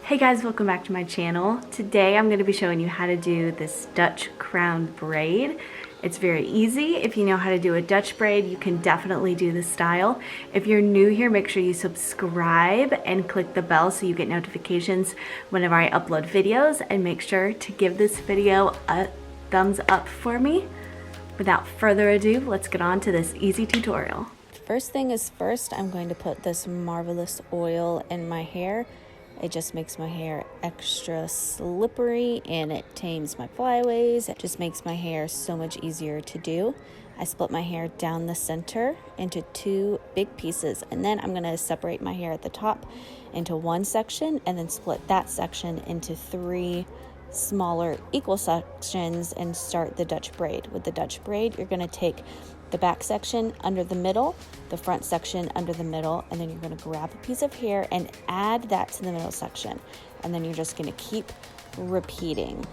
Hey guys, welcome back to my channel. Today I'm going to be showing you how to do this Dutch crown braid. It's very easy. If you know how to do a Dutch braid, you can definitely do this style. If you're new here, make sure you subscribe and click the bell so you get notifications whenever I upload videos, and make sure to give this video a thumbs up for me. Without further ado, let's get on to this easy tutorial. First thing is first, I'm going to put this marvelous oil in my hair. It just makes my hair extra slippery and it tames my flyaways. It just makes my hair so much easier to do. I split my hair down the center into two big pieces, and then I'm going to separate my hair at the top into one section and then split that section into three smaller equal sections and start the Dutch braid. With the Dutch braid, you're going to take the back section under the middle, the front section under the middle, and then you're going to grab a piece of hair and add that to the middle section, and then you're just going to keep repeating.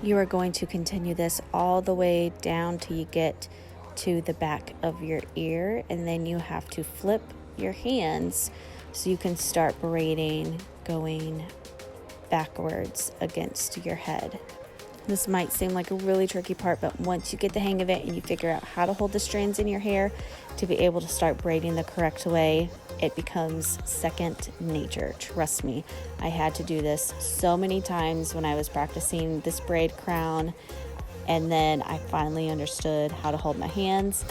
You are going to continue this all the way down till you get to the back of your ear, and then you have to flip your hands so you can start braiding going backwards against your head. This might seem like a really tricky part, but once you get the hang of it and you figure out how to hold the strands in your hair to be able to start braiding the correct way, it becomes second nature. Trust me, I had to do this so many times when I was practicing this braid crown, and then I finally understood how to hold my hands.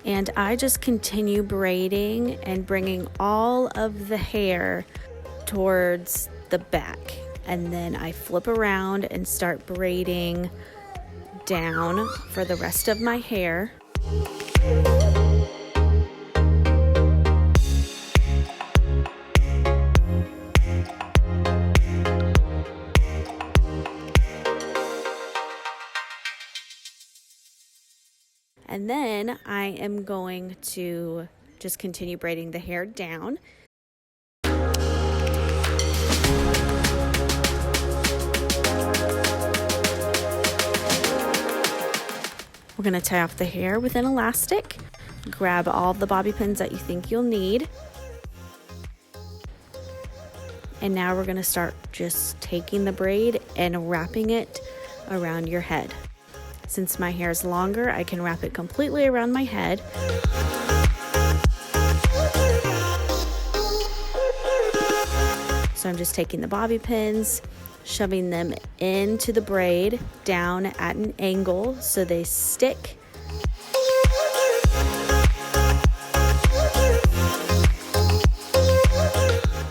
And I just continue braiding and bringing all of the hair towards the back. And then I flip around and start braiding down for the rest of my hair. And then I am going to just continue braiding the hair down. We're going to tie off the hair with an elastic. Grab all the bobby pins that you think you'll need. And now we're going to start just taking the braid and wrapping it around your head. Since my hair is longer, I can wrap it completely around my head. So I'm just taking the bobby pins, shoving them into the braid down at an angle so they stick.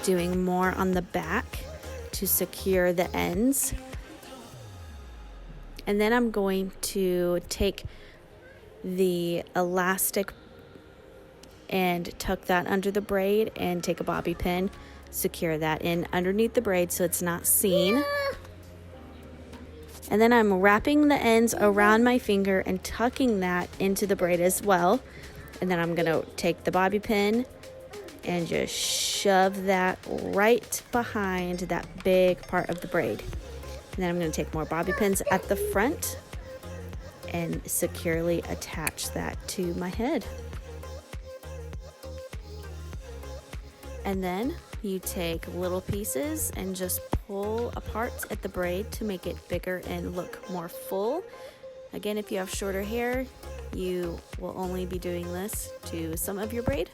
Doing more on the back to secure the ends. And then I'm going to take the elastic and tuck that under the braid and take a bobby pin, secure that in underneath the braid so it's not seen. And then I'm wrapping the ends around my finger and tucking that into the braid as well. And then I'm going to take the bobby pin and just shove that right behind that big part of the braid. And then I'm going to take more bobby pins at the front and securely attach that to my head. And then you take little pieces and just pull apart at the braid to make it bigger and look more full. Again, if you have shorter hair, you will only be doing this to some of your braid,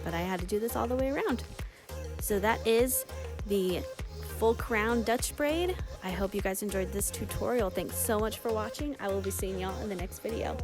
but I had to do this all the way around. So that is the full crown Dutch braid. I hope you guys enjoyed this tutorial. Thanks so much for watching. I will be seeing y'all in the next video.